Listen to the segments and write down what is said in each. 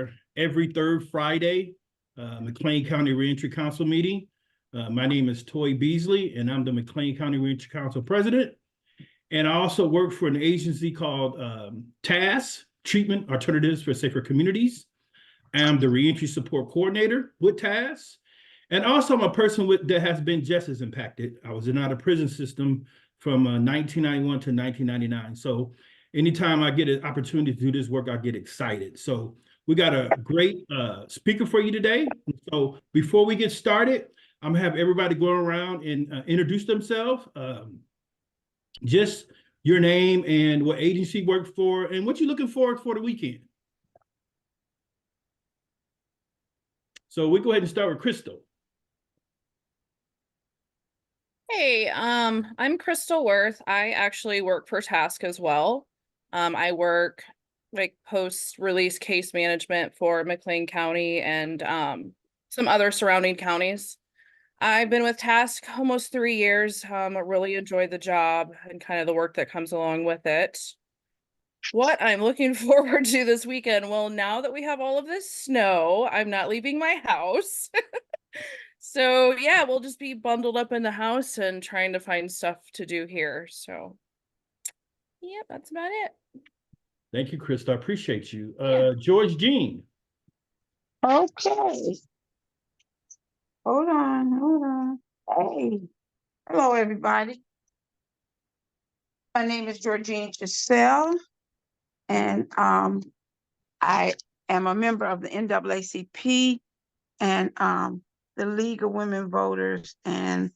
our every third Friday McLean County Reentry Council meeting. My name is Toy Beasley, and I'm the McLean County Reentry Council president. And I also work for an agency called TAS, Treatment Alternatives for Safer Communities. I'm the reentry support coordinator with TAS. And also I'm a person that has been just as impacted. I was in and out of prison system from 1991 to 1999. So anytime I get an opportunity to do this work, I get excited. So we got a great speaker for you today. So before we get started, I'm gonna have everybody go around and introduce themselves. Just your name and what agency you work for and what you're looking forward for the weekend. So we go ahead and start with Crystal. Hey, I'm Crystal Worth. I actually work for Task as well. I work like post-release case management for McLean County and some other surrounding counties. I've been with Task almost 3 years. I really enjoy the job and kind of the work that comes along with it. What I'm looking forward to this weekend, well, now that we have all of this snow, I'm not leaving my house. So yeah, we'll just be bundled up in the house and trying to find stuff to do here. So yeah, that's about it. Thank you, Krista. I appreciate you. Yeah. George Jean. Okay. Hold on. Hey. Hello, everybody. My name is Georgine Giselle, and I am a member of the NAACP and the League of Women Voters and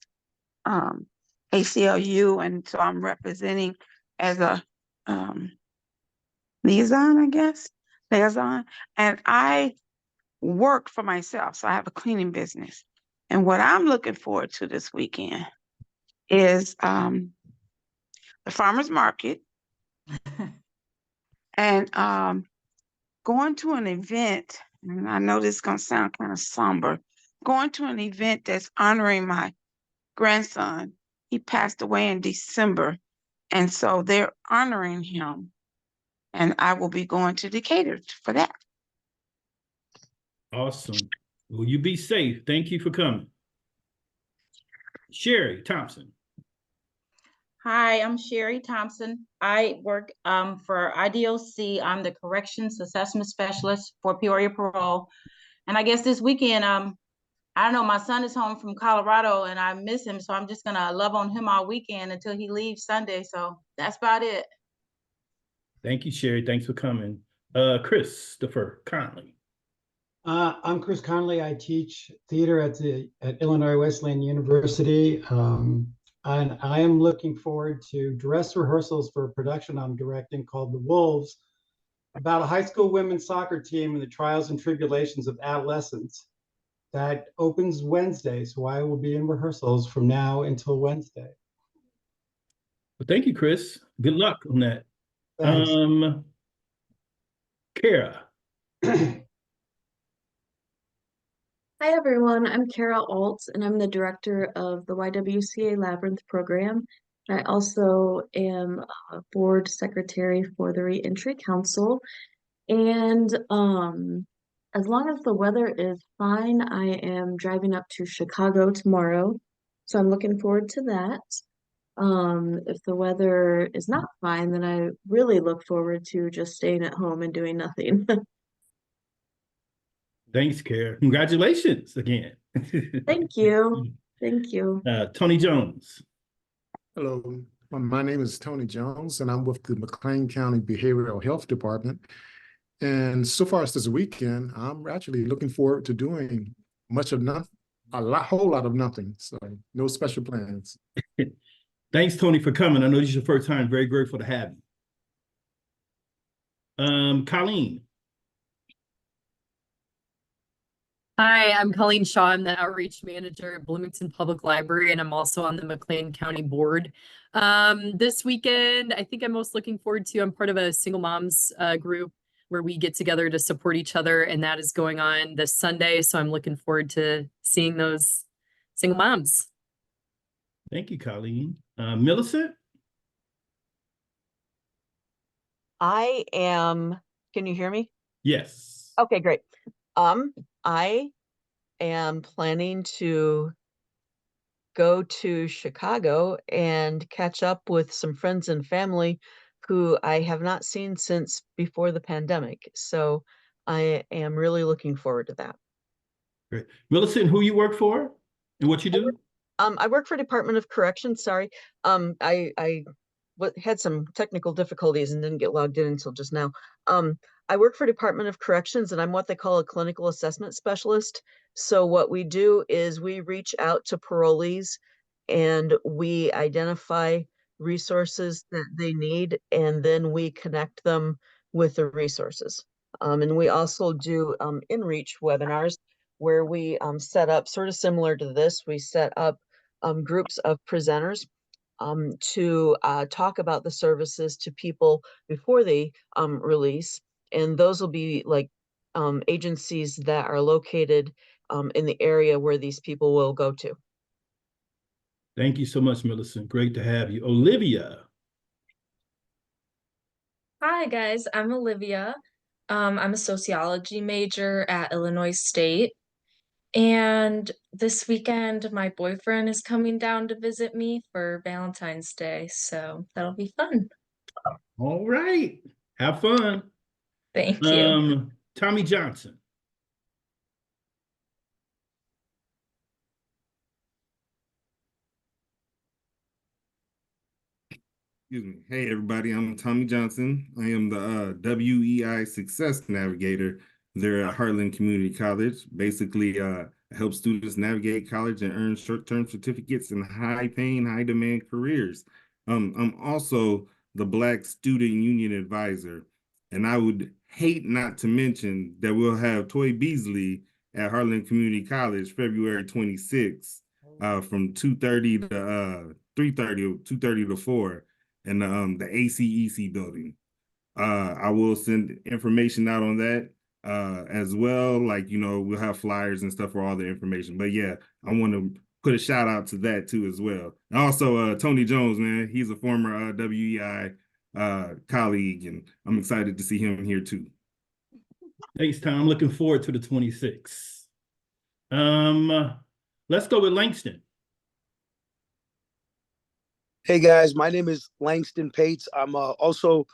ACLU, and so I'm representing as a liaison, I guess, and I work for myself, so I have a cleaning business. And what I'm looking forward to this weekend is the farmer's market and going to an event, and I know this is going to sound kind of somber, going to an event that's honoring my grandson. He passed away in December, and so they're honoring him, and I will be going to Decatur for that. Awesome. Will you be safe? Thank you for coming. Sherry Thompson. Hi, I'm Sherry Thompson. I work for IDOC. I'm the Corrections Assessment Specialist for Peoria Parole. And I guess this weekend, I don't know, my son is home from Colorado and I miss him. So I'm just gonna love on him all weekend until he leaves Sunday. So that's about it. Thank you, Sherry. Thanks for coming. Christopher Conley. I'm Chris Conley. I teach theater at Illinois Wesleyan University. And I am looking forward to dress rehearsals for a production I'm directing called The Wolves, about a high school women's soccer team and the trials and tribulations of adolescence. That opens Wednesday, so I will be in rehearsals from now until Wednesday. Well, thank you, Chris. Good luck on that. Thanks. Kara. Hi, everyone. I'm Kara Alt, and I'm the director of the YWCA Labyrinth program. I also am a board secretary for the Reentry Council. And as long as the weather is fine, I am driving up to Chicago tomorrow. So I'm looking forward to that. If the weather is not fine, then I really look forward to just staying at home and doing nothing. Thanks, Kara. Congratulations again. Thank you. Thank you. Tony Jones. Hello, my name is Tony Jones, and I'm with the McLean County Behavioral Health Department. And so far as this weekend, I'm actually looking forward to doing whole lot of nothing. So no special plans. Thanks, Tony, for coming. I know this is your first time. Very grateful to have you. Colleen. Hi, I'm Colleen Shaw. I'm the outreach manager at Bloomington Public Library, and I'm also on the McLean County Board. This weekend, I think I'm most looking forward to, I'm part of a single moms group where we get together to support each other, and that is going on this Sunday. So I'm looking forward to seeing those single moms. Thank you, Colleen. Millicent? I am, can you hear me? Yes. Okay, great. I am planning to go to Chicago and catch up with some friends and family who I have not seen since before the pandemic. So I am really looking forward to that. Great. Millicent, who you work for and what you do? I work for Department of Corrections. Sorry. I had some technical difficulties and didn't get logged in until just now. I work for Department of Corrections, and I'm what they call a clinical assessment specialist. So what we do is we reach out to parolees and we identify resources that they need, and then we connect them with the resources. And we also do in-reach webinars where we set up, sort of similar to this, we set up groups of presenters to talk about the services to people before they release. And those will be like agencies that are located in the area where these people will go to. Thank you so much, Millicent. Great to have you. Olivia. Hi guys, I'm Olivia. I'm a sociology major at Illinois State. And this weekend, my boyfriend is coming down to visit me for Valentine's Day, so that'll be fun. All right. Have fun. Thank you. Tommy Johnson. Excuse me. Hey, everybody. I'm Tommy Johnson. I am the WEI Success Navigator there at Heartland Community College. Basically, I help students navigate college and earn short-term certificates in high-paying, high-demand careers. I'm also the Black Student Union Advisor, and I would hate not to mention that we'll have Toy Beasley at Heartland Community College February 26th from 2:30 to 3:30, 2:30 to 4. In the ACEC building. I will send information out on that as well. Like, you know, we'll have flyers and stuff for all the information. But yeah, I want to put a shout out to that too as well. And also Tony Jones, man, he's a former WEI colleague, and I'm excited to see him here too. Thanks, Tom. I'm looking forward to the 26th. Let's go with Langston. Hey guys, my name is Langston Pates. I'm also,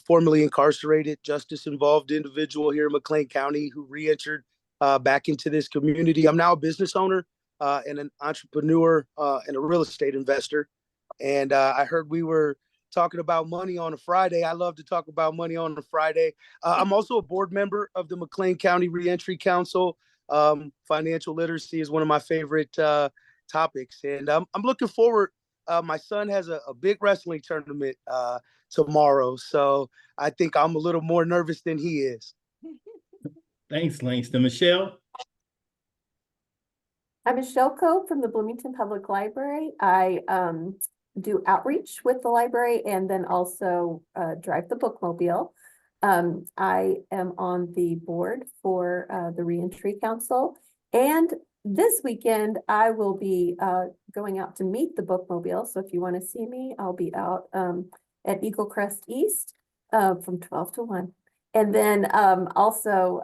formerly incarcerated, justice-involved individual here in McLean County who re-entered back into this community. I'm now a business owner and an entrepreneur and a real estate investor. And I heard we were talking about money on a Friday. I love to talk about money on a Friday. I'm also a board member of the McLean County Reentry Council. Financial literacy is one of my favorite topics, and I'm looking forward. My son has a big wrestling tournament tomorrow, so I think I'm a little more nervous than he is. Thanks, Langston. Michelle? I'm Michelle Coe from the Bloomington Public Library. I do outreach with the library and then also drive the bookmobile. I am on the board for the Reentry Council, and this weekend, I will be going out to meet the bookmobile. So if you want to see me, I'll be out at Eagle Crest East from 12 to 1. And then also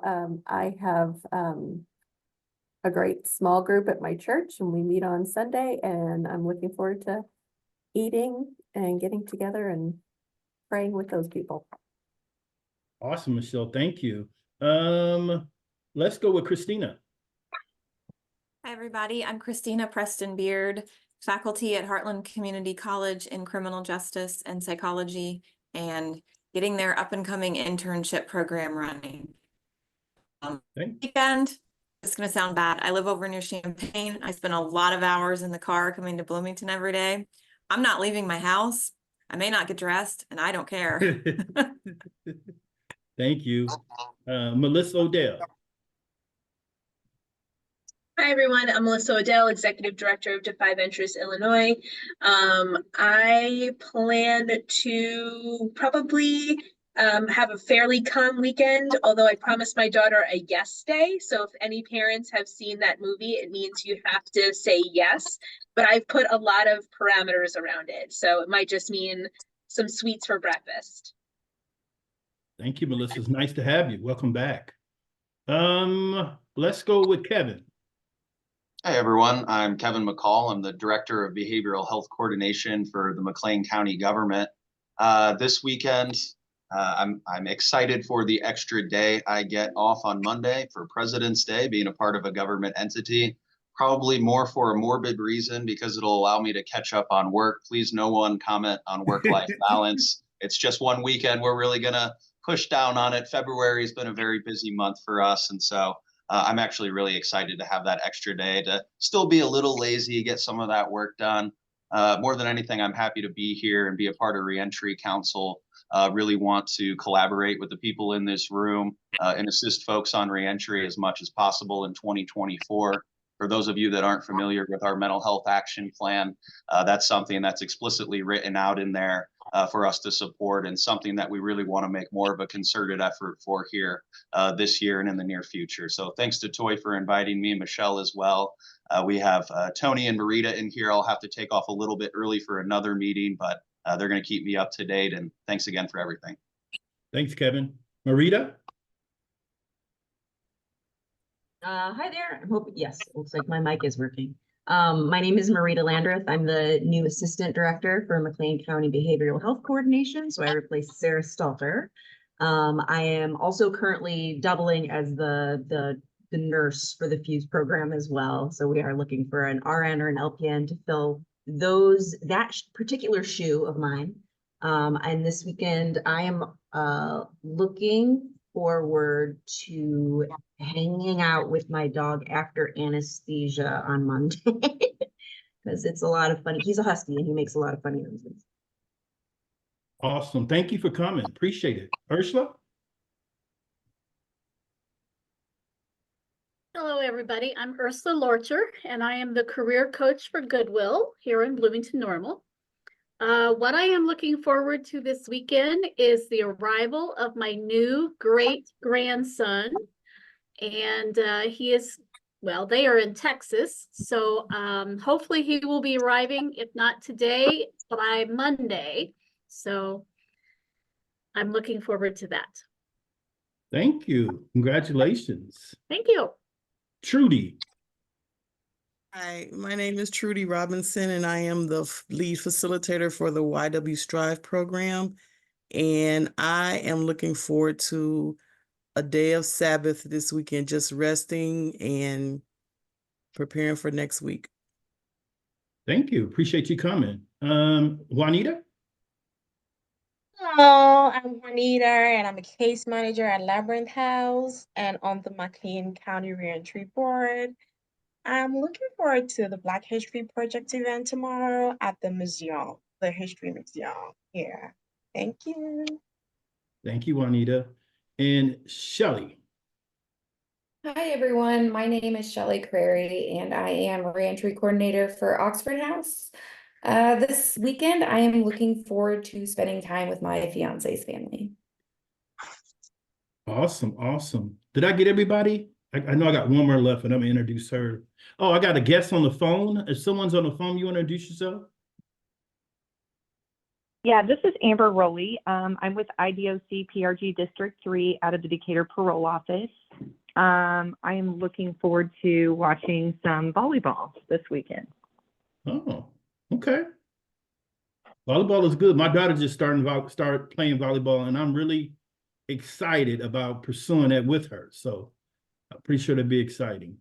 I have a great small group at my church, and we meet on Sunday, and I'm looking forward to eating and getting together and praying with those people. Awesome, Michelle. Thank you. Let's go with Christina. Hi, everybody. I'm Christina Preston Beard, faculty at Heartland Community College in Criminal Justice and Psychology, and getting their up-and-coming internship program running. Weekend, it's going to sound bad. I live over near Champaign. I spend a lot of hours in the car coming to Bloomington every day. I'm not leaving my house. I may not get dressed, and I don't care. Thank you. Melissa Odell. Hi, everyone. I'm Melissa Odell, Executive Director of Defy Ventures Illinois. I plan to probably have a fairly calm weekend, although I promised my daughter a yes day. So if any parents have seen that movie, it means you have to say yes. But I've put a lot of parameters around it. So it might just mean some sweets for breakfast. Thank you, Melissa. It's nice to have you. Welcome back. Let's go with Kevin. Hi, everyone. I'm Kevin McCall. I'm the Director of Behavioral Health Coordination for the McLean County government. This weekend, I'm excited for the extra day I get off on Monday for President's Day, being a part of a government entity. Probably more for a morbid reason because it'll allow me to catch up on work. Please, no one comment on work-life balance. It's just one weekend. We're really gonna push down on it. February has been a very busy month for us, and so I'm actually really excited to have that extra day to still be a little lazy, get some of that work done. More than anything, I'm happy to be here and be a part of Reentry Council. Really want to collaborate with the people in this room and assist folks on reentry as much as possible in 2024. For those of you that aren't familiar with our mental health action plan, that's something that's explicitly written out in there for us to support, and something that we really want to make more of a concerted effort for here this year and in the near future. So thanks to Toy for inviting me, Michelle as well. We have Tony and Marita in here. I'll have to take off a little bit early for another meeting, but they're going to keep me up to date. And thanks again for everything. Thanks, Kevin. Marita? Hi there. I hope, yes, looks like my mic is working. My name is Marita Landreth. I'm the new Assistant Director for McLean County Behavioral Health Coordination, so I replaced Sarah Stalter. I am also currently doubling as the nurse for the FUSE program as well. So we are looking for an RN or an LPN to fill that particular shoe of mine. And this weekend, I am looking forward to hanging out with my dog after anesthesia on Monday because it's a lot of fun. He's a husky and he makes a lot of funny noises. Awesome. Thank you for coming. Appreciate it. Ursula? Hello, everybody. I'm Ursula Lorcher, and I am the career coach for Goodwill here in Bloomington Normal. What I am looking forward to this weekend is the arrival of my new great grandson. And he is, well, they are in Texas. So hopefully he will be arriving, if not today, by Monday. So I'm looking forward to that. Thank you. Congratulations. Thank you. Trudy. Hi, my name is Trudy Robinson, and I am the lead facilitator for the YW Strive program. And I am looking forward to a day of Sabbath this weekend, just resting and preparing for next week. Thank you. Appreciate you coming. Juanita? Hello, I'm Juanita, and I'm a case manager at Labyrinth House and on the McLean County Reentry Board. I'm looking forward to the Black History Project event tomorrow at the museum, the History Museum here. Thank you. Thank you, Juanita. And Shelly. Hi, everyone. My name is Shelly Crary, and I am a reentry coordinator for Oxford House. This weekend, I am looking forward to spending time with my fiance's family. Awesome, awesome. Did I get everybody? I know I got one more left, and I'm going to introduce her. Oh, I got a guest on the phone. If someone's on the phone, you want to introduce yourself? Yeah, this is Amber Rowley. I'm with IDOC PRG District 3 out of the Decatur Parole Office. I am looking forward to watching some volleyball this weekend. Oh, okay. Volleyball is good. My daughter just started playing volleyball, and I'm really excited about pursuing that with her. So I'm pretty sure that'd be exciting.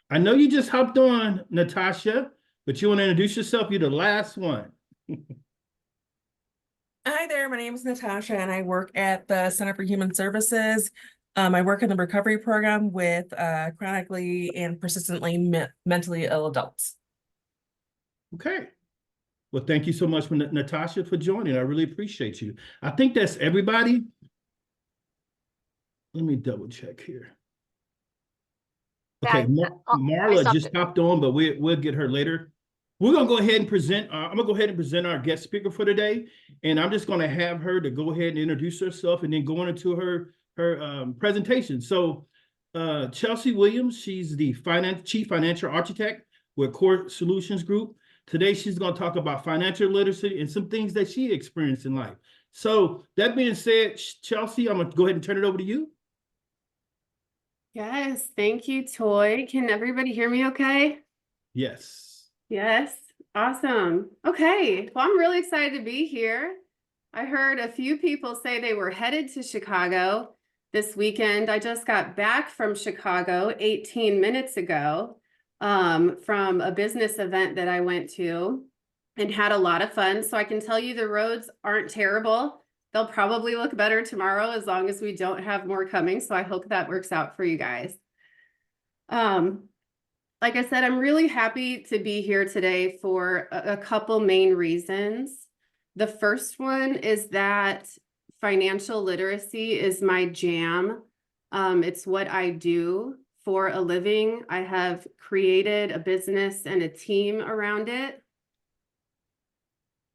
I know you just hopped on, Natasha, but you want to introduce yourself? You're the last one. Hi there, my name is Natasha, and I work at the Center for Human Services. I work in the recovery program with chronically and persistently mentally ill adults. Okay. Well, thank you so much, Natasha, for joining. I really appreciate you. I think that's everybody. Let me double check here. Okay, Marla just hopped on, but we'll get her later. We're gonna go ahead and present. I'm gonna go ahead and present our guest speaker for today, and I'm just gonna have her to go ahead and introduce herself, and then go into her presentation. So, Chelsea Williams, she's the Chief Financial Architect with Core Solutions Group. Today, she's gonna talk about financial literacy and some things that she experienced in life. So, that being said, Chelsea, I'm gonna go ahead and turn it over to you. Yes, thank you, Toy. Can everybody hear me okay? Yes. Yes, awesome. Okay, well, I'm really excited to be here. I heard a few people say they were headed to Chicago this weekend. I just got back from Chicago 18 minutes ago from a business event that I went to and had a lot of fun. So I can tell you the roads aren't terrible. They'll probably look better tomorrow as long as we don't have more coming. So I hope that works out for you guys. Like I said, I'm really happy to be here today for a couple main reasons. The first one is that financial literacy is my jam. It's what I do for a living. I have created a business and a team around it.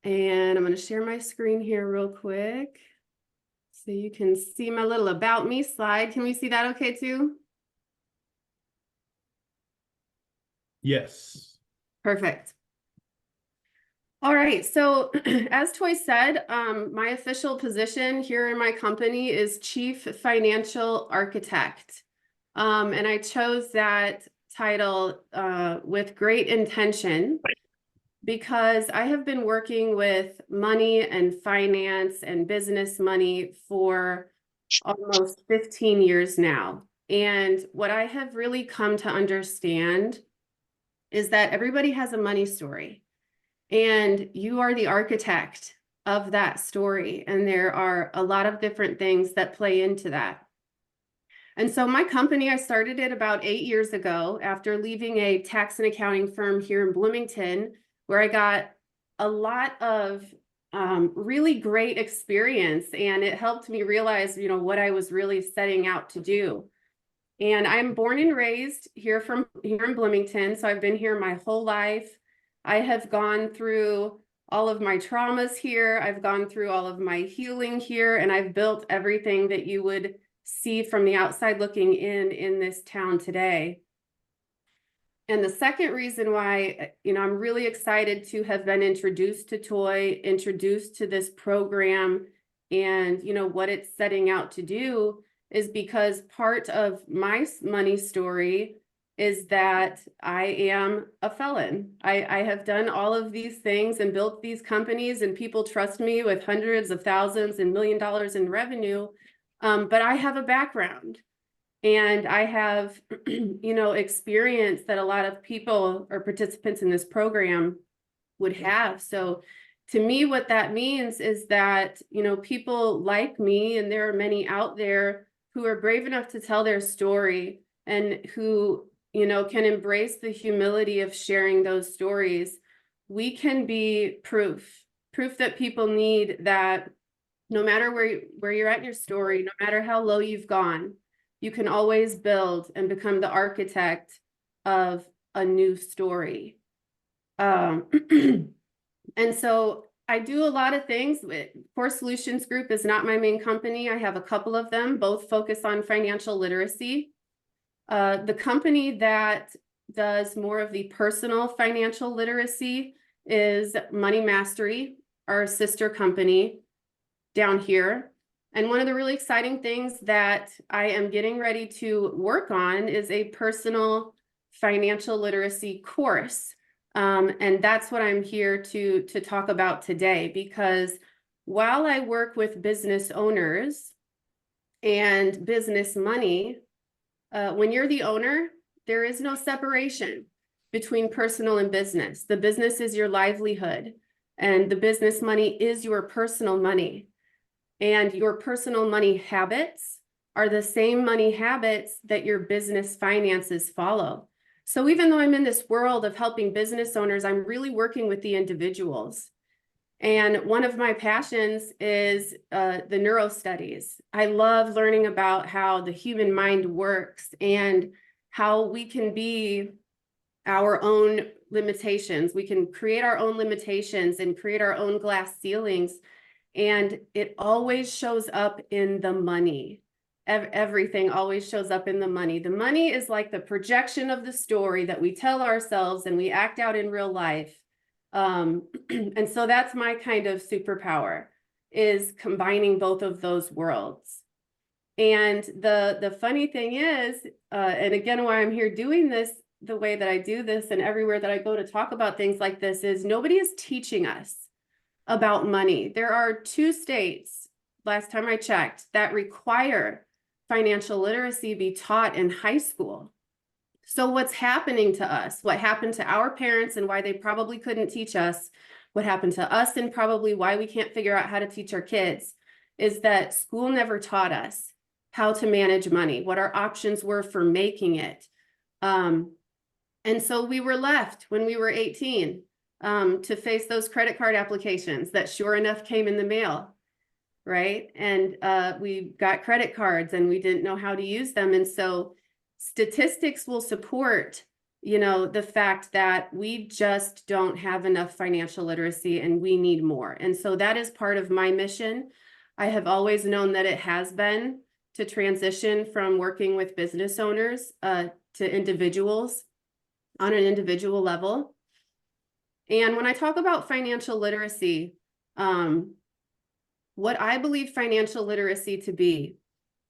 And I'm going to share my screen here real quick so you can see my little about me slide. Can we see that okay too? Yes. Perfect. All right, so as Toy said, my official position here in my company is Chief Financial Architect. And I chose that title with great intention because I have been working with money and finance and business money for almost 15 years now. And what I have really come to understand is that everybody has a money story and you are the architect of that story. And there are a lot of different things that play into that. And so my company, I started it about 8 years ago after leaving a tax and accounting firm here in Bloomington, where I got a lot of really great experience, and it helped me realize, what I was really setting out to do. And I'm born and raised here in Bloomington. So I've been here my whole life. I have gone through all of my traumas here. I've gone through all of my healing here, and I've built everything that you would see from the outside looking in this town today. And the second reason why, I'm really excited to have been introduced to Toy, introduced to this program, and, what it's setting out to do is because part of my money story is that I am a felon. I have done all of these things and built these companies, and people trust me with hundreds of thousands and $1 million in revenue. But I have a background and I have, experience that a lot of people or participants in this program would have. So to me, what that means is that, people like me, and there are many out there who are brave enough to tell their story and who, can embrace the humility of sharing those stories. We can be proof that people need that no matter where you're at in your story, no matter how low you've gone, you can always build and become the architect of a new story. And so I do a lot of things. Core Solutions Group is not my main company. I have a couple of them, both focus on financial literacy. The company that does more of the personal financial literacy is Money Mastery, our sister company down here. And one of the really exciting things that I am getting ready to work on is a personal financial literacy course. And that's what I'm here to talk about today, because while I work with business owners and business money, when you're the owner, there is no separation between personal and business. The business is your livelihood, and the business money is your personal money. And your personal money habits are the same money habits that your business finances follow. So even though I'm in this world of helping business owners, I'm really working with the individuals. And one of my passions is the neuro studies. I love learning about how the human mind works and how we can be our own limitations. We can create our own limitations and create our own glass ceilings. And it always shows up in the money. Everything always shows up in the money. The money is like the projection of the story that we tell ourselves and we act out in real life. And so that's my kind of superpower, is combining both of those worlds. And the funny thing is, and again, why I'm here doing this the way that I do this and everywhere that I go to talk about things like this is nobody is teaching us about money. There are 2 states, last time I checked, that require financial literacy be taught in high school. So what's happening to us? What happened to our parents and why they probably couldn't teach us? What happened to us and probably why we can't figure out how to teach our kids is that school never taught us how to manage money, what our options were for making it. And so we were left when we were 18 to face those credit card applications that sure enough came in the mail, right? And we got credit cards and we didn't know how to use them. And so statistics will support, you know, the fact that we just don't have enough financial literacy and we need more. And so that is part of my mission. I have always known that it has been to transition from working with business owners to individuals on an individual level. And when I talk about financial literacy, what I believe financial literacy to be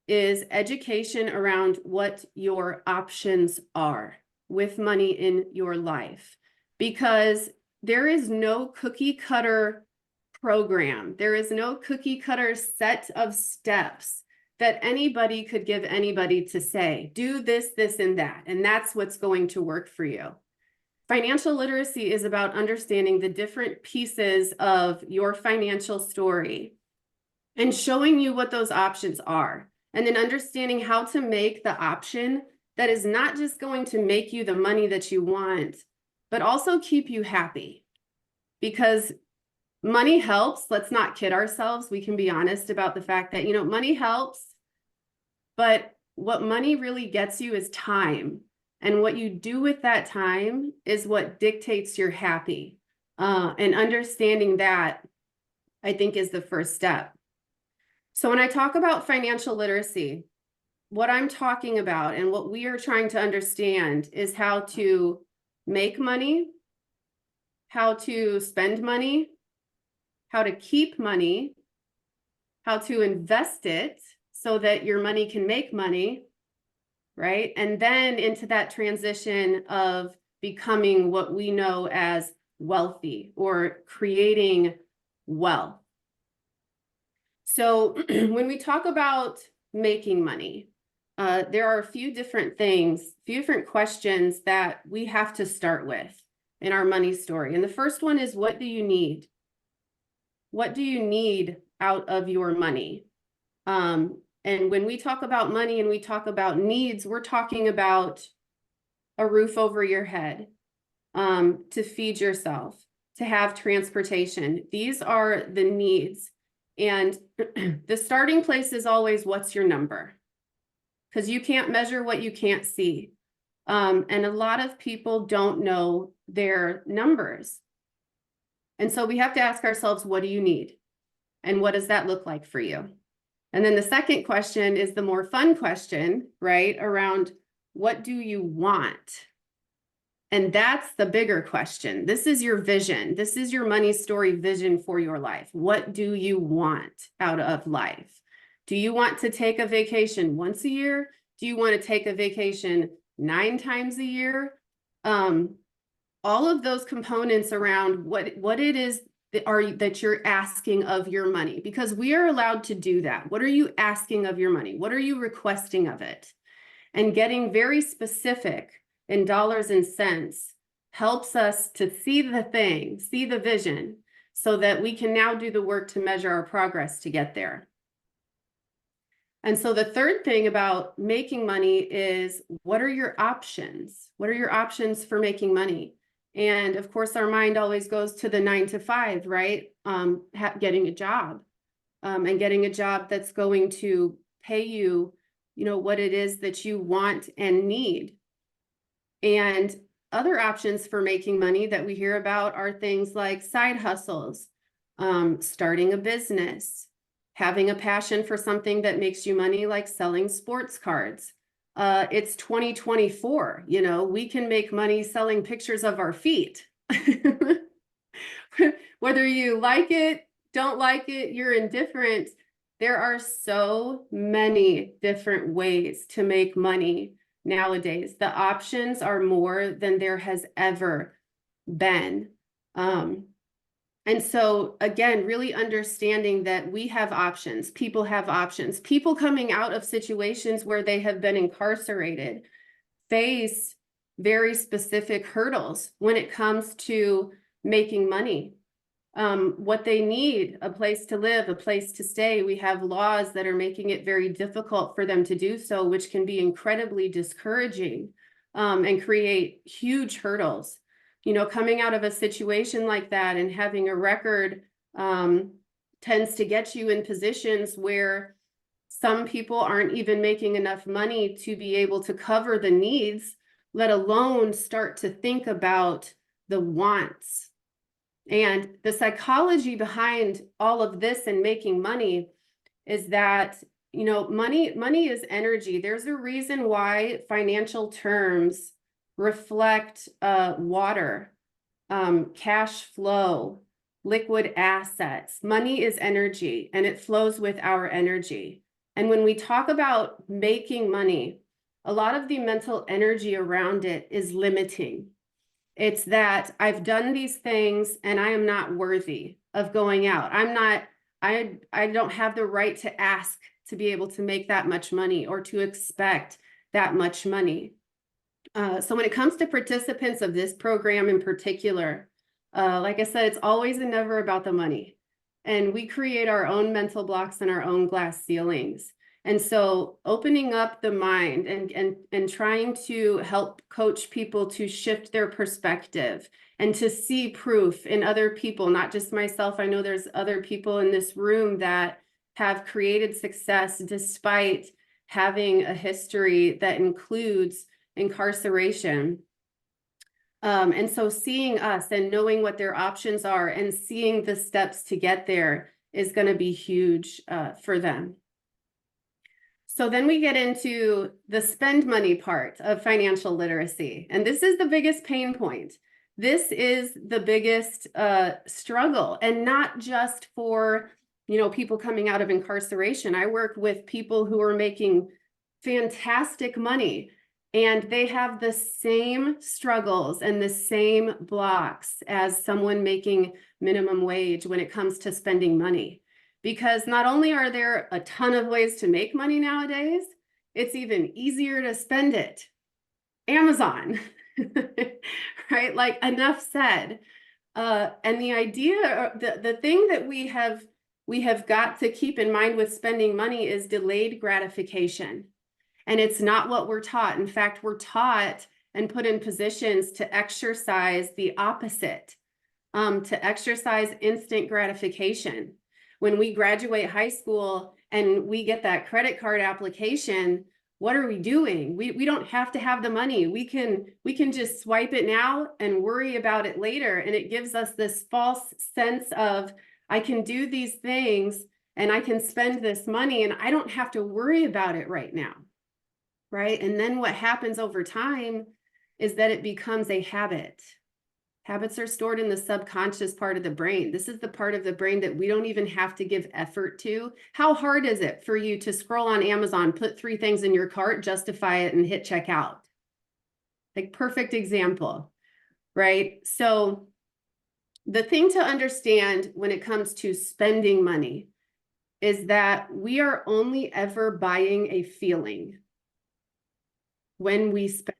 is education around what your options are with money in your life. Because there is no cookie cutter program. There is no cookie cutter set of steps that anybody could give anybody to say, do this, this, and that, and that's what's going to work for you. Financial literacy is about understanding the different pieces of your financial story and showing you what those options are, and then understanding how to make the option that is not just going to make you the money that you want, but also keep you happy. Because money helps. Let's not kid ourselves. We can be honest about the fact that, you know, money helps, but what money really gets you is time. And what you do with that time is what dictates you're happy. And understanding that, I think, is the first step. So when I talk about financial literacy, what I'm talking about and what we are trying to understand is how to make money, how to spend money, how to keep money, how to invest it so that your money can make money, right? And then into that transition of becoming what we know as wealthy or creating wealth. So when we talk about making money, there are a few different things, few different questions that we have to start with in our money story. And the first one is, what do you need? What do you need out of your money? And when we talk about money and we talk about needs, we're talking about a roof over your head, to feed yourself, to have transportation. These are the needs. And the starting place is always, what's your number? Because you can't measure what you can't see. And a lot of people don't know their numbers. And so we have to ask ourselves, what do you need? And what does that look like for you? And then the second question is the more fun question, right? Around, what do you want? And that's the bigger question. This is your vision. This is your money story vision for your life. What do you want out of life? Do you want to take a vacation once a year? Do you want to take a vacation 9 times a year? All of those components around what it is that you're asking of your money, because we are allowed to do that. What are you asking of your money? What are you requesting of it? And getting very specific in dollars and cents helps us to see the thing, see the vision, so that we can now do the work to measure our progress to get there. And so the third thing about making money is, what are your options? What are your options for making money? And of course, our mind always goes to the 9 to 5, right? Getting a job, and getting a job that's going to pay you, you know, what it is that you want and need. And other options for making money that we hear about are things like side hustles, starting a business, having a passion for something that makes you money, like selling sports cards. It's 2024, you know, we can make money selling pictures of our feet. Whether you like it, don't like it, you're indifferent, There are so many different ways to make money nowadays. The options are more than there has ever been. And so again, really understanding that we have options, people have options. People coming out of situations where they have been incarcerated face very specific hurdles when it comes to making money. What they need, a place to live, a place to stay. We have laws that are making it very difficult for them to do so, which can be incredibly discouraging, and create huge hurdles. You know, coming out of a situation like that and having a record tends to get you in positions where some people aren't even making enough money to be able to cover the needs, let alone start to think about the wants. And the psychology behind all of this and making money is that, you know, money is energy. There's a reason why financial terms reflect water, cash flow, liquid assets. Money is energy and it flows with our energy. And when we talk about making money, a lot of the mental energy around it is limiting. It's that I've done these things and I am not worthy of going out. I don't have the right to ask to be able to make that much money or to expect that much money. So when it comes to participants of this program in particular, like I said, it's always and never about the money. And we create our own mental blocks and our own glass ceilings. And so opening up the mind and trying to help coach people to shift their perspective and to see proof in other people, not just myself. I know there's other people in this room that have created success despite having a history that includes incarceration. And so seeing us and knowing what their options are and seeing the steps to get there is going to be huge for them. So then we get into the spend money part of financial literacy. And this is the biggest pain point. This is the biggest struggle, and not just for, you know, people coming out of incarceration. I work with people who are making fantastic money, and they have the same struggles and the same blocks as someone making minimum wage when it comes to spending money. Because not only are there a ton of ways to make money nowadays, it's even easier to spend it. Amazon, right? Like, enough said. And the idea, the thing that we have got to keep in mind with spending money is delayed gratification. And it's not what we're taught. In fact, we're taught and put in positions to exercise the opposite, to exercise instant gratification. When we graduate high school and we get that credit card application, what are we doing? We don't have to have the money. We can just swipe it now and worry about it later. And it gives us this false sense of, I can do these things and I can spend this money and I don't have to worry about it right now. Right? And then what happens over time is that it becomes a habit. Habits are stored in the subconscious part of the brain. This is the part of the brain that we don't even have to give effort to. How hard is it for you to scroll on Amazon, put 3 things in your cart, justify it, and hit checkout? Like, perfect example, right? So the thing to understand when it comes to spending money is that we are only ever buying a feeling when we spend.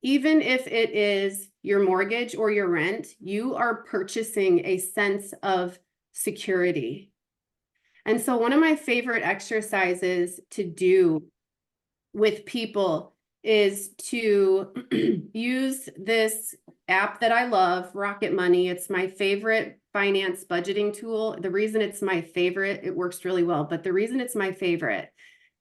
Even if it is your mortgage or your rent, you are purchasing a sense of security. And so one of my favorite exercises to do with people is to use this app that I love, Rocket Money. It's my favorite finance budgeting tool. The reason it's my favorite, it works really well, but the reason it's my favorite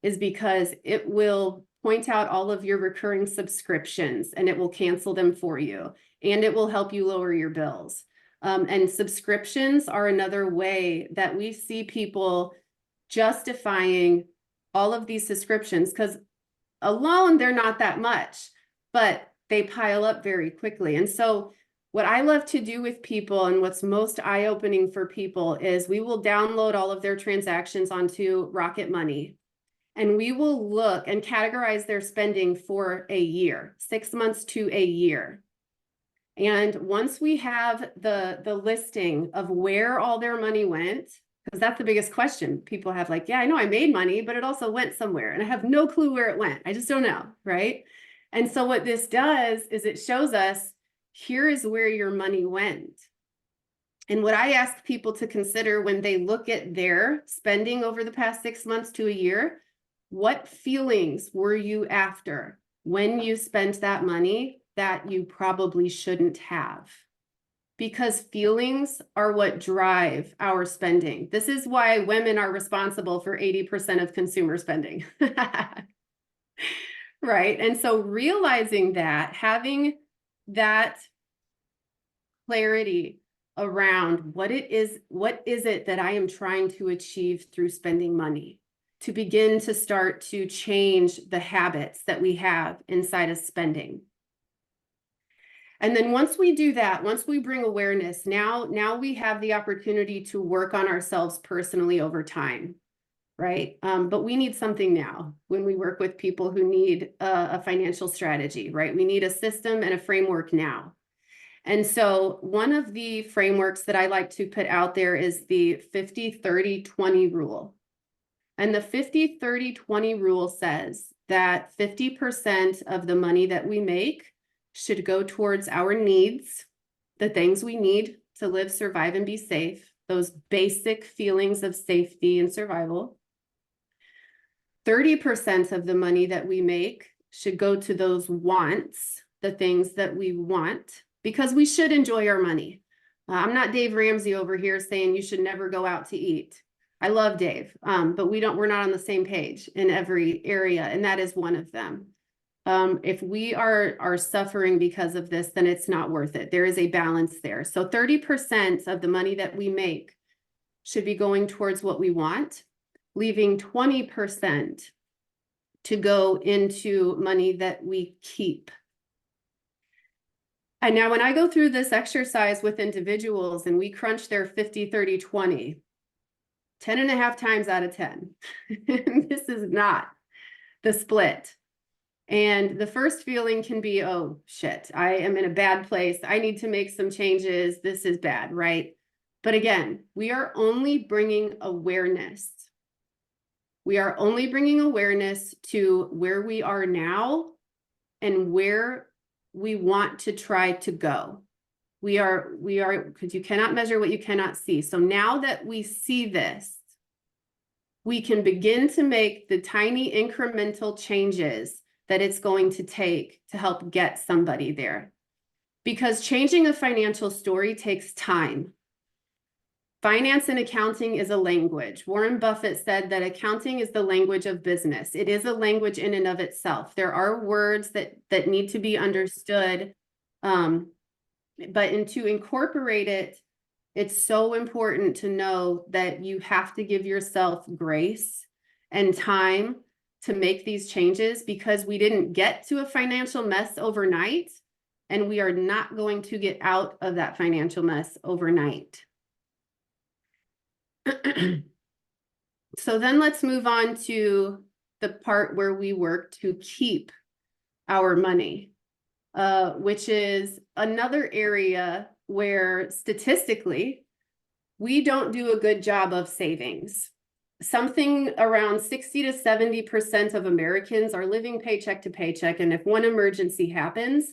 is because it will point out all of your recurring subscriptions and it will cancel them for you, and it will help you lower your bills. And subscriptions are another way that we see people justifying all of these subscriptions, because alone they're not that much, but they pile up very quickly. And so What I love to do with people and what's most eye-opening for people is we will download all of their transactions onto Rocket Money, and we will look and categorize their spending for a year, 6 months to a year. And once we have the listing of where all their money went, because that's the biggest question people have, like, yeah, I know I made money, but it also went somewhere and I have no clue where it went. I just don't know, right? And so what this does is it shows us, here is where your money went. And what I ask people to consider when they look at their spending over the past 6 months to a year, what feelings were you after when you spent that money that you probably shouldn't have? Because feelings are what drive our spending. This is why women are responsible for 80% of consumer spending. Right? And so realizing that, having that clarity around what is it that I am trying to achieve through spending money, to begin to start to change the habits that we have inside of spending. And then once we do that, once we bring awareness, now we have the opportunity to work on ourselves personally over time, right? But we need something now when we work with people who need a financial strategy, right? We need a system and a framework now. And so one of the frameworks that I like to put out there is the 50-30-20 rule. And the 50-30-20 rule says that 50% of the money that we make should go towards our needs, the things we need to live, survive, and be safe, those basic feelings of safety and survival. 30% of the money that we make should go to those wants, the things that we want, because we should enjoy our money. I'm not Dave Ramsey over here saying you should never go out to eat. I love Dave, but we're not on the same page in every area, and that is one of them. If we are suffering because of this, then it's not worth it. There is a balance there. So 30% of the money that we make should be going towards what we want, leaving 20% to go into money that we keep. And now when I go through this exercise with individuals and we crunch their 50-30-20, 10.5 times out of 10, this is not the split. And the first feeling can be, oh shit, I am in a bad place. I need to make some changes. This is bad, right? But again, we are only bringing awareness. We are only bringing awareness to where we are now and where we want to try to go. We are, because you cannot measure what you cannot see. So now that we see this, we can begin to make the tiny incremental changes that it's going to take to help get somebody there. Because changing a financial story takes time. Finance and accounting is a language. Warren Buffett said that accounting is the language of business. It is a language in and of itself. There are words that need to be understood, but to incorporate it, it's so important to know that you have to give yourself grace and time to make these changes, because we didn't get to a financial mess overnight, and we are not going to get out of that financial mess overnight. So then let's move on to the part where we work to keep our money, which is another area where statistically we don't do a good job of savings. Something around 60 to 70% of Americans are living paycheck to paycheck, and if one emergency happens,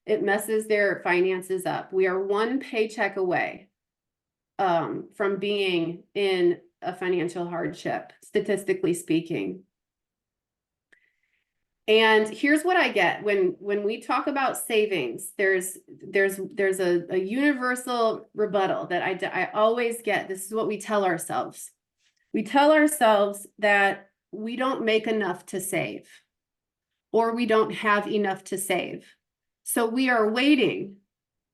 it messes their finances up. We are one paycheck away from being in a financial hardship, statistically speaking. And here's what I get when we talk about savings. There's a universal rebuttal that I always get. This is what we tell ourselves. We tell ourselves that we don't make enough to save, or we don't have enough to save. So we are waiting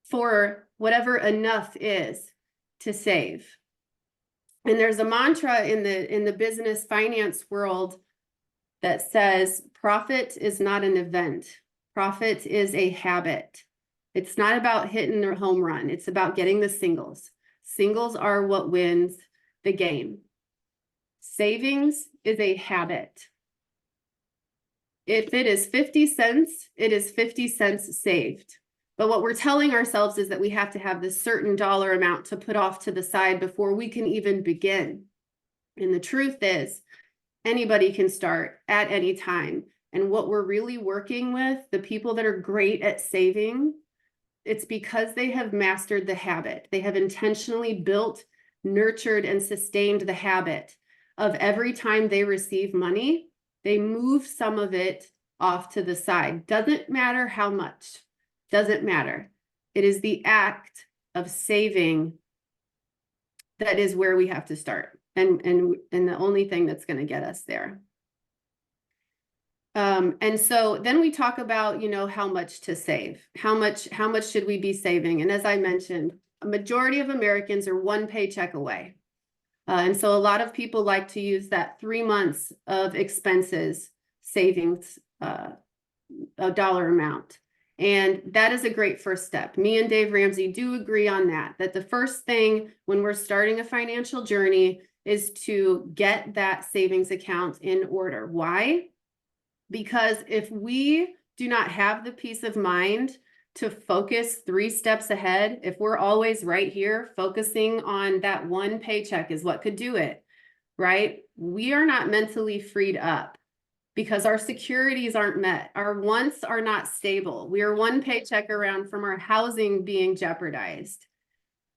for whatever enough is to save. And there's a mantra in the business finance world that says profit is not an event. Profit is a habit. It's not about hitting the home run. It's about getting the singles. Singles are what wins the game. Savings is a habit. If it is 50 cents, it is 50 cents saved. But what we're telling ourselves is that we have to have this certain dollar amount to put off to the side before we can even begin. And the truth is, anybody can start at any time. And what we're really working with, the people that are great at saving, it's because they have mastered the habit. They have intentionally built, nurtured, and sustained the habit of every time they receive money, they move some of it off to the side. Doesn't matter how much. Doesn't matter. It is the act of saving that is where we have to start. And the only thing that's going to get us there. And so then we talk about, how much to save, how much should we be saving? And as I mentioned, a majority of Americans are one paycheck away. And so a lot of people like to use that 3 months of expenses savings, a dollar amount. And that is a great first step. Me and Dave Ramsey do agree on that the first thing when we're starting a financial journey is to get that savings account in order. Why? Because if we do not have the peace of mind to focus 3 steps ahead, if we're always right here focusing on that one paycheck is what could do it, right? We are not mentally freed up because our securities aren't met. Our wants are not stable. We are one paycheck around from our housing being jeopardized,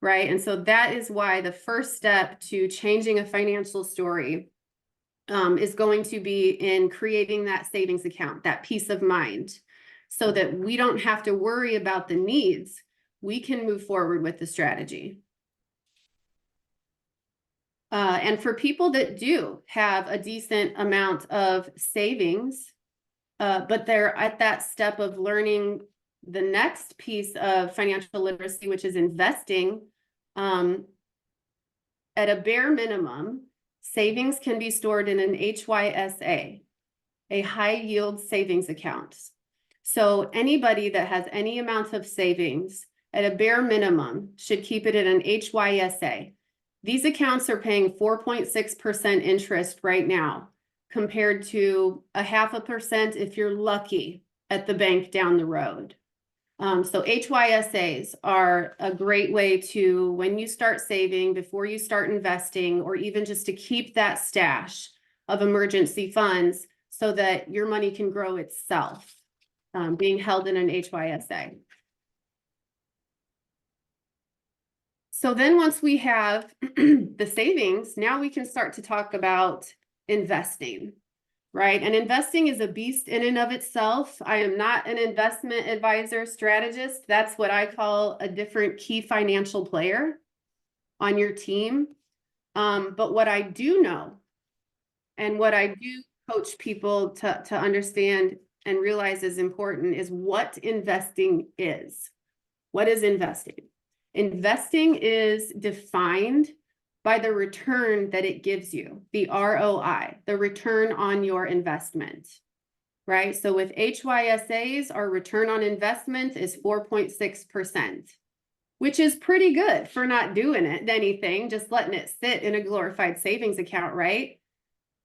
right? And so that is why the first step to changing a financial story is going to be in creating that savings account, that peace of mind, so that we don't have to worry about the needs. We can move forward with the strategy. And for people that do have a decent amount of savings, but they're at that step of learning the next piece of financial literacy, which is investing, at a bare minimum, savings can be stored in an HYSA, a high yield savings account. So anybody that has any amount of savings at a bare minimum should keep it in an HYSA. These accounts are paying 4.6% interest right now, compared to 0.5% if you're lucky at the bank down the road. So HYSAs are a great way to, when you start saving, before you start investing, or even just to keep that stash of emergency funds so that your money can grow itself, being held in an HYSA. So then once we have the savings, now we can start to talk about investing, right? And investing is a beast in and of itself. I am not an investment advisor strategist. That's what I call a different key financial player on your team. But what I do know, and what I do coach people to understand and realize is important, is what investing is. What is investing? Investing is defined by the return that it gives you, the ROI, the return on your investment, right? So with HYSAs, our return on investment is 4.6%, which is pretty good for not doing anything, just letting it sit in a glorified savings account, right?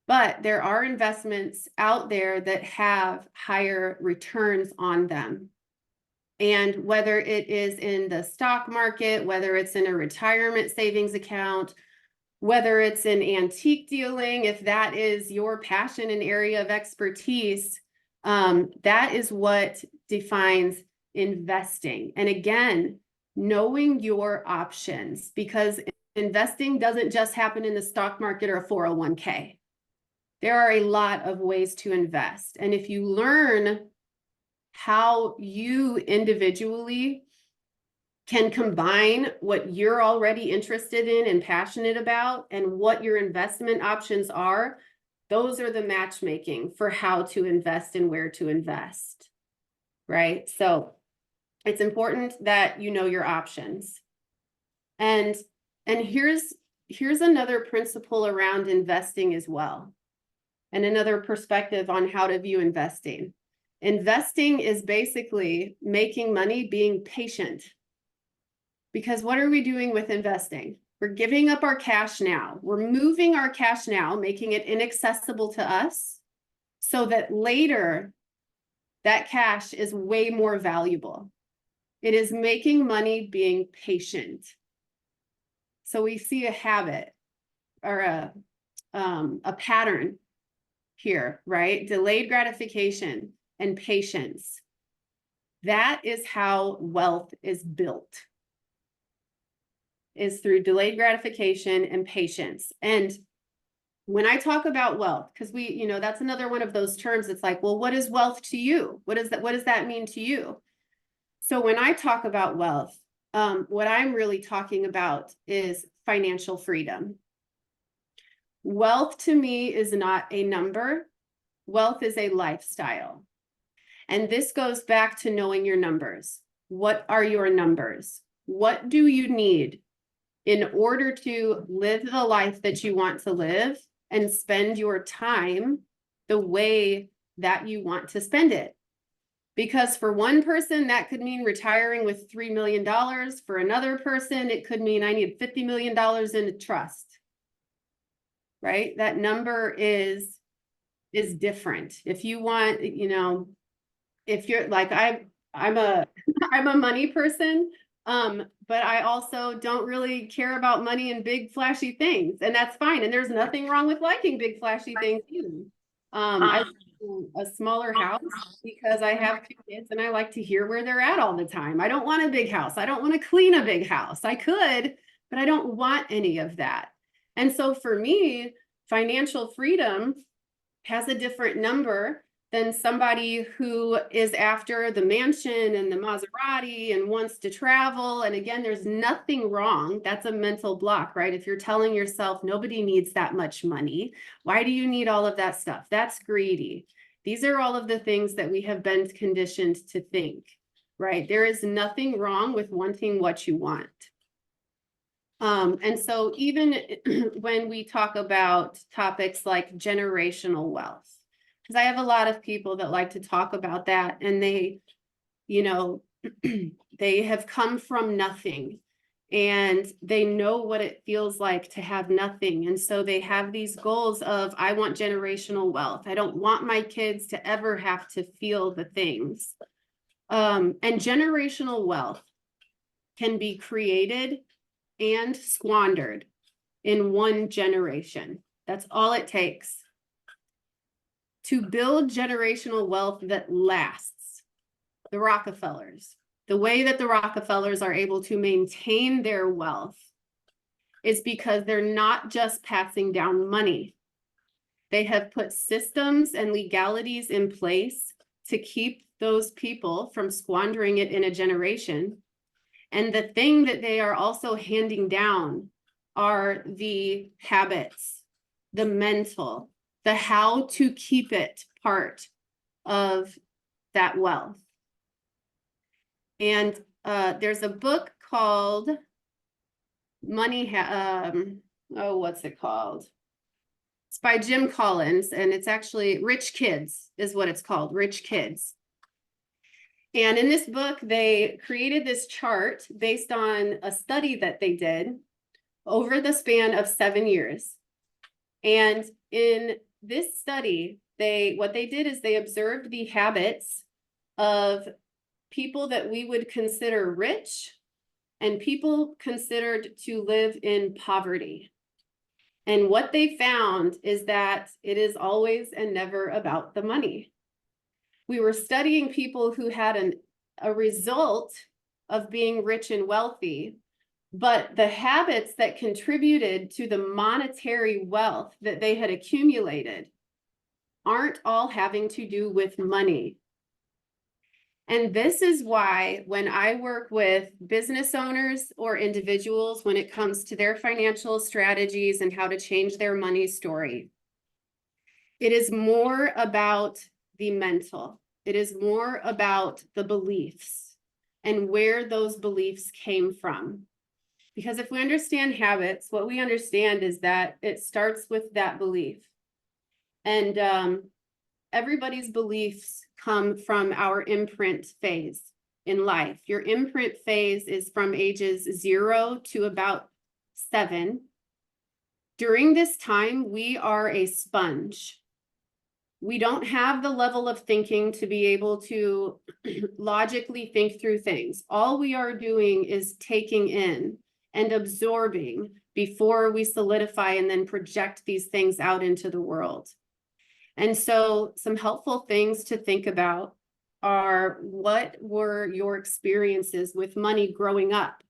But there are investments out there that have higher returns on them. And whether it is in the stock market, whether it's in a retirement savings account, whether it's in antique dealing, if that is your passion and area of expertise, that is what defines investing. And again, knowing your options, because investing doesn't just happen in the stock market or a 401k. There are a lot of ways to invest. And if you learn how you individually can combine what you're already interested in and passionate about and what your investment options are, those are the matchmaking for how to invest and where to invest, right? So it's important that you know your options. And here's another principle around investing as well, and another perspective on how to view investing. Investing is basically making money, being patient. Because what are we doing with investing? We're giving up our cash now. We're moving our cash now, making it inaccessible to us so that later that cash is way more valuable. It is making money, being patient. So we see a habit or a pattern here, right? Delayed gratification and patience. That is how wealth is built, is through delayed gratification and patience. And when I talk about wealth, because that's another one of those terms, it's like, well, what is wealth to you? What does that mean to you? So when I talk about wealth, what I'm really talking about is financial freedom. Wealth to me is not a number. Wealth is a lifestyle. And this goes back to knowing your numbers. What are your numbers? What do you need in order to live the life that you want to live and spend your time the way that you want to spend it? Because for one person, that could mean retiring with $3 million. For another person, it could mean I need $50 million in a trust, right? That number is different. If you want, if you're like, I'm a money person, but I also don't really care about money and big flashy things, and that's fine. And there's nothing wrong with liking big flashy things either. I a smaller house because I have 2 kids and I like to hear where they're at all the time. I don't want a big house. I don't want to clean a big house. I could, but I don't want any of that. And so for me, financial freedom has a different number than somebody who is after the mansion and the Maserati and wants to travel. And again, there's nothing wrong. That's a mental block, right? If you're telling yourself nobody needs that much money, why do you need all of that stuff? That's greedy. These are all of the things that we have been conditioned to think, right? There is nothing wrong with wanting what you want. And so even when we talk about topics like generational wealth, because I have a lot of people that like to talk about that, and they, they have come from nothing and they know what it feels like to have nothing. And so they have these goals of, I want generational wealth. I don't want my kids to ever have to feel the things. And generational wealth can be created and squandered in one generation. That's all it takes. To build generational wealth that lasts, the Rockefellers, the way that the Rockefellers are able to maintain their wealth is because they're not just passing down money. They have put systems and legalities in place to keep those people from squandering it in a generation. And the thing that they are also handing down are the habits, the mental, the how to keep it part of that wealth. And there's a book called what's it called? It's by Jim Collins, and it's actually Rich Kids is what it's called, Rich Kids. And in this book, they created this chart based on a study that they did over the span of 7 years. And in this study, what they did is they observed the habits of people that we would consider rich and people considered to live in poverty. And what they found is that it is always and never about the money. We were studying people who had a result of being rich and wealthy, but the habits that contributed to the monetary wealth that they had accumulated aren't all having to do with money. And this is why when I work with business owners or individuals, when it comes to their financial strategies and how to change their money story, it is more about the mental. It is more about the beliefs and where those beliefs came from. Because if we understand habits, what we understand is that it starts with that belief. And everybody's beliefs come from our imprint phase in life. Your imprint phase is from ages 0 to about 7. During this time, we are a sponge. We don't have the level of thinking to be able to logically think through things. All we are doing is taking in and absorbing before we solidify and then project these things out into the world. And so some helpful things to think about are, what were your experiences with money growing up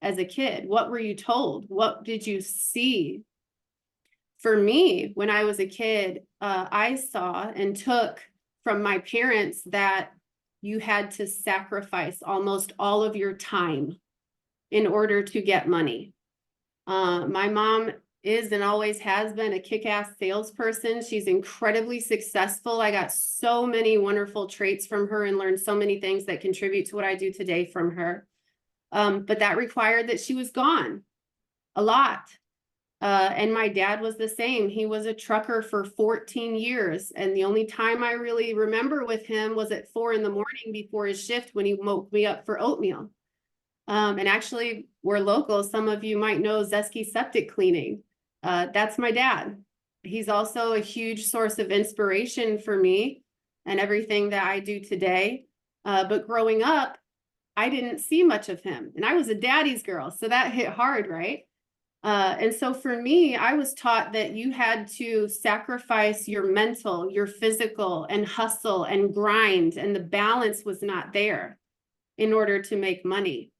as a kid? What were you told? What did you see? For me, when I was a kid, I saw and took from my parents that you had to sacrifice almost all of your time in order to get money. My mom is and always has been a kick-ass salesperson. She's incredibly successful. I got so many wonderful traits from her and learned so many things that contribute to what I do today from her. But that required that she was gone a lot. And my dad was the same. He was a trucker for 14 years. And the only time I really remember with him was at 4 in the morning before his shift when he woke me up for oatmeal. And actually, we're local. Some of you might know Zesky Septic Cleaning. That's my dad. He's also a huge source of inspiration for me and everything that I do today. But growing up, I didn't see much of him. And I was a daddy's girl, so that hit hard, right? And so for me, I was taught that you had to sacrifice your mental, your physical, and hustle and grind, and the balance was not there in order to make money.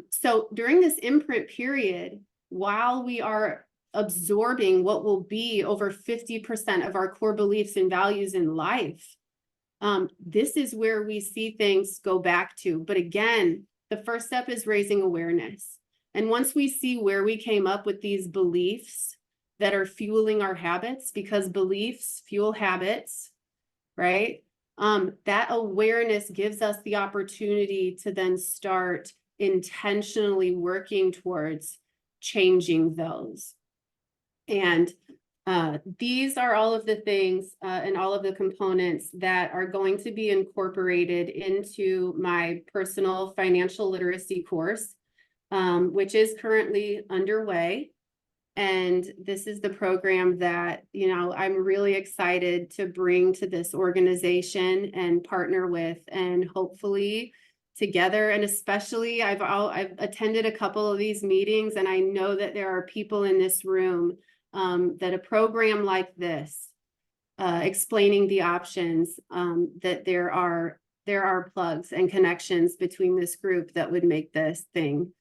So during this imprint period, while we are absorbing what will be over 50% of our core beliefs and values in life, this is where we see things go back to. But again, the first step is raising awareness. And once we see where we came up with these beliefs that are fueling our habits, because beliefs fuel habits, right? That awareness gives us the opportunity to then start intentionally working towards changing those. And these are all of the things and all of the components that are going to be incorporated into my personal financial literacy course, which is currently underway. And this is the program that, you know, I'm really excited to bring to this organization and partner with, and hopefully together. And especially I've attended a couple of these meetings, and I know that there are people in this room that a program like this, explaining the options, that there are plugs and connections between this group that would make this thing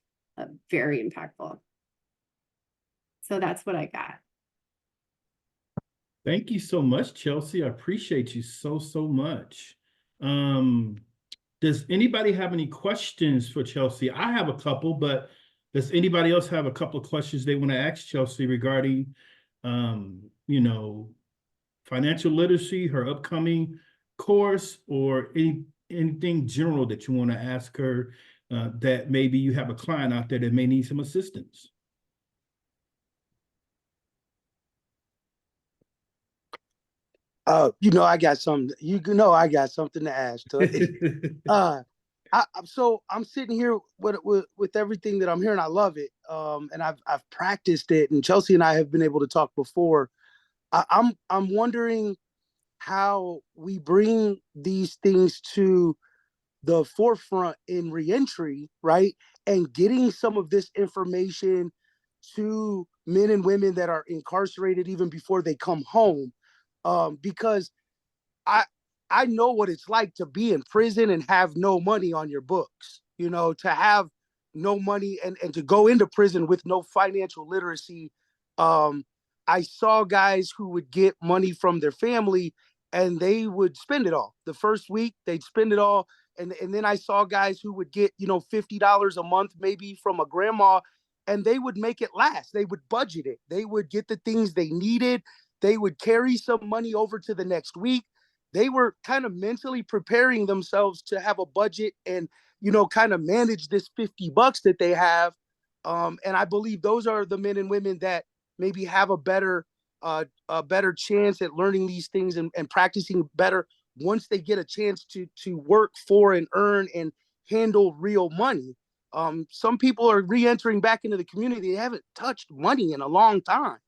very impactful. So that's what I got. Thank you so much, Chelsea. I appreciate you so much. Does anybody have any questions for Chelsea? I have a couple, but does anybody else have a couple of questions they want to ask Chelsea regarding, you know, financial literacy, her upcoming course, or anything general that you want to ask her, that maybe you have a client out there that may need some assistance? You know, I got something. You know, I got something to ask. So I'm sitting here with everything that I'm hearing. I love it, and I've practiced it. And Chelsea and I have been able to talk before. I'm wondering how we bring these things to the forefront in reentry, right? And getting some of this information to men and women that are incarcerated even before they come home. Because I know what it's like to be in prison and have no money on your books, you know, to have no money and to go into prison with no financial literacy. I saw guys who would get money from their family and they would spend it all. The first week, they'd spend it all. And then I saw guys who would get, you know, $50 a month, maybe from a grandma, and they would make it last. They would budget it. They would get the things they needed. They would carry some money over to the next week. They were kind of mentally preparing themselves to have a budget and, you know, kind of manage this $50 that they have. And I believe those are the men and women that maybe have a better chance at learning these things and practicing better once they get a chance to work for and earn and handle real money. Some people are re-entering back into the community. They haven't touched money in a long time,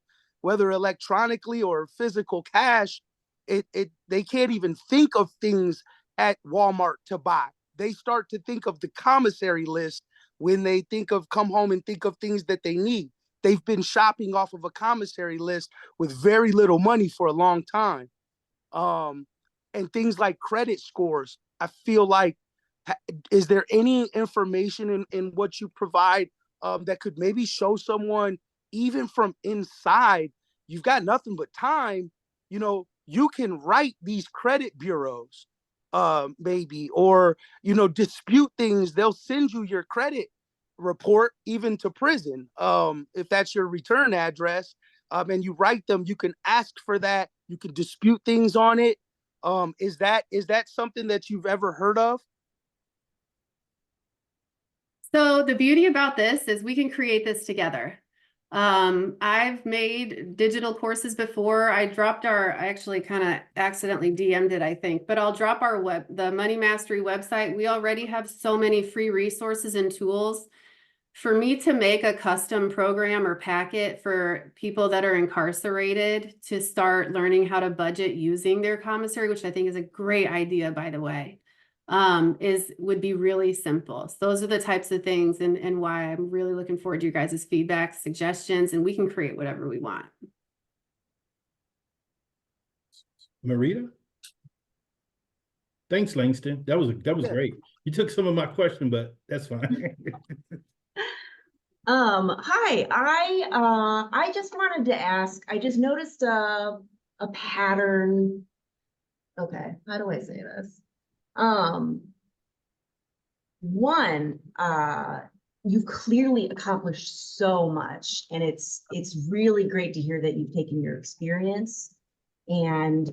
whether electronically or physical cash. They can't even think of things at Walmart to buy. They start to think of the commissary list when they come home and think of things that they need. They've been shopping off of a commissary list with very little money for a long time. And things like credit scores, I feel like, is there any information in what you provide that could maybe show someone, even from inside, you've got nothing but time, you can write these credit bureaus, maybe, or, dispute things. They'll send you your credit report even to prison, if that's your return address, and you write them. You can ask for that. You can dispute things on it. Is that something that you've ever heard of? So the beauty about this is we can create this together. I've made digital courses before. I actually kind of accidentally DM'd it, I think, but I'll drop the Money Mastery website. We already have so many free resources and tools. For me to make a custom program or packet for people that are incarcerated to start learning how to budget using their commissary, which I think is a great idea, by the way, would be really simple. So those are the types of things and why I'm really looking forward to your guys' feedback, suggestions, and we can create whatever we want. Marita? Thanks, Langston. That was great. You took some of my question, but that's fine. Hi, I just wanted to ask, I just noticed a pattern. Okay, how do I say this? One, you've clearly accomplished so much, and it's really great to hear that you've taken your experience and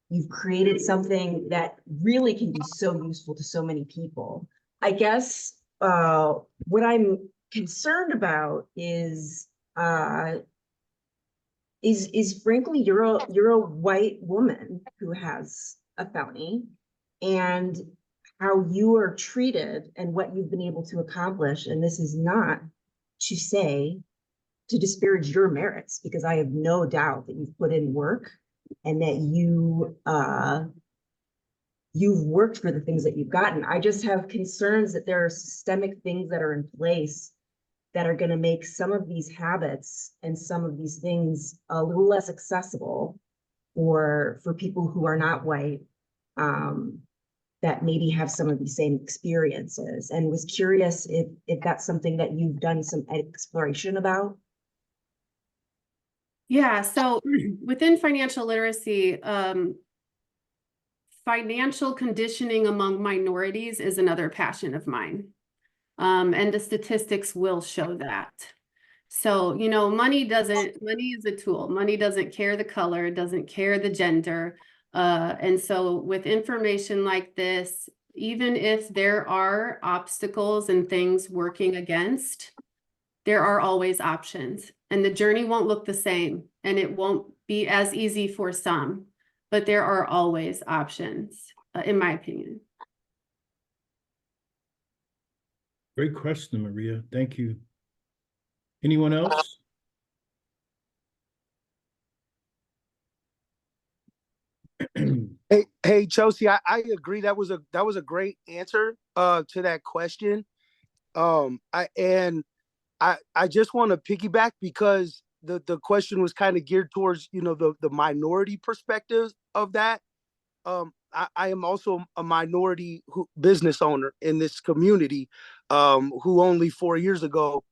you've created something that really can be so useful to so many people. I guess what I'm concerned about is frankly, you're a white woman who has a felony, and how you are treated and what you've been able to accomplish. And this is not to disparage your merits, because I have no doubt that you've put in work and that you've worked for the things that you've gotten. I just have concerns that there are systemic things that are in place that are going to make some of these habits and some of these things a little less accessible for people who are not white, that maybe have some of these same experiences, and was curious if that's something that you've done some exploration about. Yeah, so within financial literacy, financial conditioning among minorities is another passion of mine. And the statistics will show that. So, money is a tool. Money doesn't care the color, it doesn't care the gender. And so with information like this, even if there are obstacles and things working against, there are always options. And the journey won't look the same, and it won't be as easy for some, but there are always options, in my opinion. Great question, Maria. Thank you. Anyone else? Hey, Chelsea, I agree. That was a great answer to that question. I just want to piggyback, because the question was kind of geared towards, the minority perspective of that. I am also a minority business owner in this community, who only 4 years ago,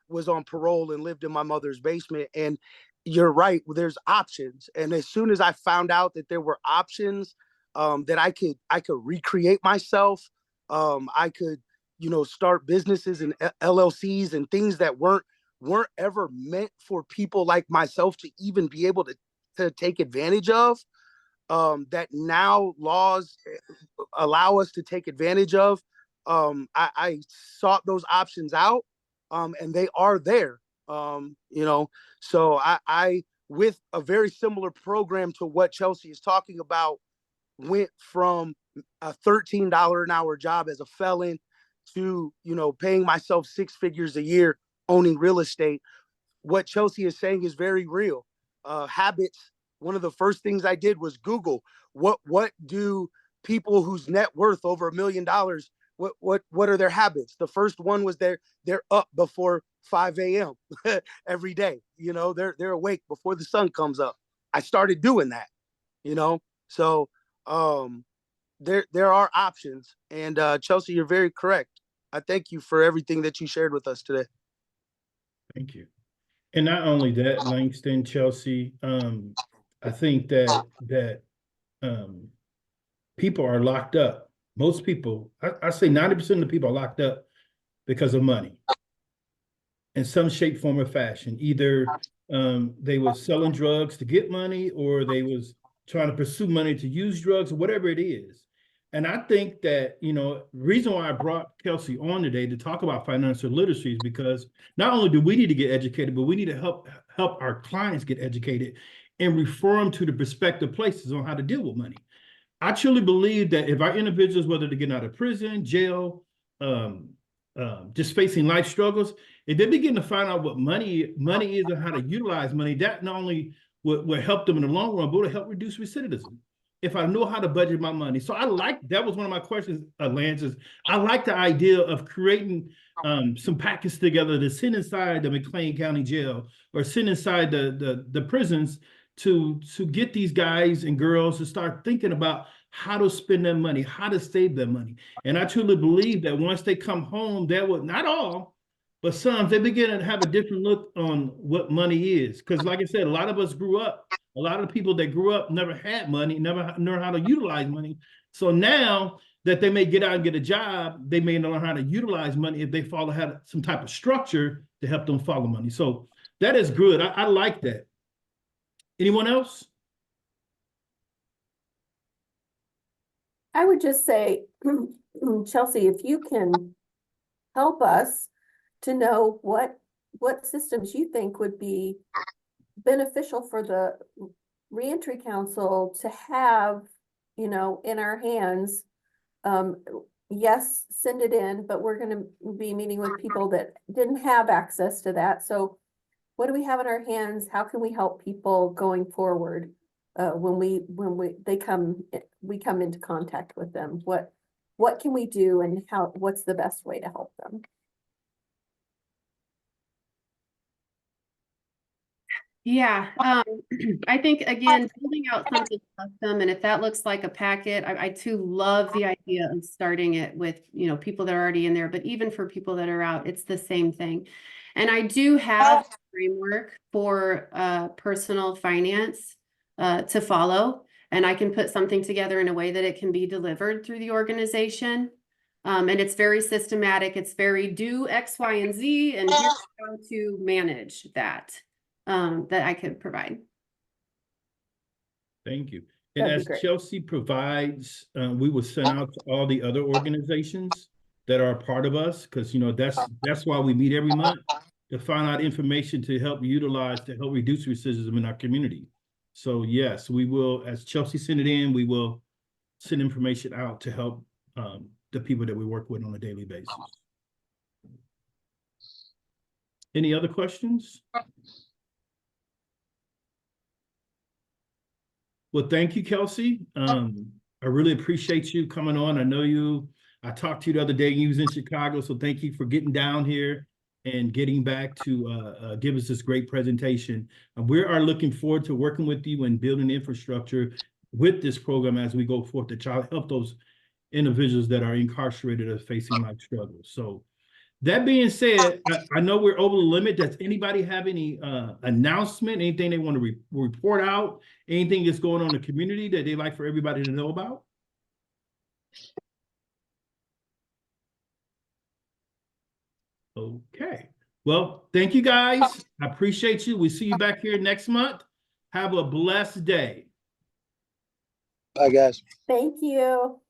was on parole and lived in my mother's basement. And you're right, there's options. And as soon as I found out that there were options, that I could recreate myself, I could, start businesses and LLCs and things that weren't ever meant for people like myself to even be able to take advantage of. That now laws allow us to take advantage of. I sought those options out, and they are there. So I with a very similar program to what Chelsea is talking about, went from a $13 an hour job as a felon to, you know, paying myself 6 figures a year owning real estate. What Chelsea is saying is very real. Habits. One of the first things I did was Google what do people whose net worth over $1 million, what are their habits? The first one was they're up before 5 a.m. every day. You know, they're awake before the sun comes up. I started doing that, you know. So there are options. And Chelsea, you're very correct. I thank you for everything that you shared with us today. Thank you. And not only that, Langston, Chelsea, I think that people are locked up. Most people, I say 90% of the people are locked up because of money in some shape, form, or fashion. Either they were selling drugs to get money, or they was trying to pursue money to use drugs, or whatever it is. And I think that, you know, the reason why I brought Kelsey on today to talk about financial literacy is because not only do we need to get educated, but we need to help our clients get educated and refer them to the prospective places on how to deal with money. I truly believe that if our individuals, whether they're getting out of prison, jail, just facing life struggles, if they begin to find out what money is and how to utilize money, that not only will help them in the long run, but will help reduce recidivism. If I know how to budget my money. So that was one of my questions, Lance, is I like the idea of creating some packets together to send inside the McLean County Jail or send inside the prisons to get these guys and girls to start thinking about how to spend their money, how to save their money. And I truly believe that once they come home, they will, not all, but some, they begin to have a different look on what money is. Because like I said, a lot of us grew up, a lot of the people that grew up never had money, never learned how to utilize money. So now that they may get out and get a job, they may learn how to utilize money if they have some type of structure to help them follow money. So that is good. I like that. Anyone else? I would just say, Chelsea, if you can help us to know what systems you think would be beneficial for the Reentry Council to have, you know, in our hands. Yes, send it in, but we're going to be meeting with people that didn't have access to that. So what do we have in our hands? How can we help people going forward when we come into contact with them? What can we do, and what's the best way to help them? Yeah, I think again, building out something custom, and if that looks like a packet, I too love the idea of starting it with, you know, people that are already in there, but even for people that are out, it's the same thing. And I do have a framework for personal finance to follow, and I can put something together in a way that it can be delivered through the organization. And it's very systematic. It's very do X, Y, and Z, and here's how to manage that. That I could provide. Thank you. And as Chelsea provides, we will send out to all the other organizations that are a part of us, because, you know, that's why we meet every month, to find out information to help reduce recidivism in our community. So yes, we will, as Chelsea sent it in, we will send information out to help the people that we work with on a daily basis. Any other questions? Well, thank you, Kelsey. I really appreciate you coming on. I talked to you the other day, you was in Chicago, so thank you for getting down here and getting back to give us this great presentation. We are looking forward to working with you and building infrastructure with this program as we go forth to try to help those individuals that are incarcerated or facing life struggles. So that being said, I know we're over the limit. Does anybody have any announcement, anything they want to report out, anything that's going on in the community that they'd like for everybody to know about? Okay. Well, thank you guys. I appreciate you. We'll see you back here next month. Have a blessed day. Bye, guys. Thank you.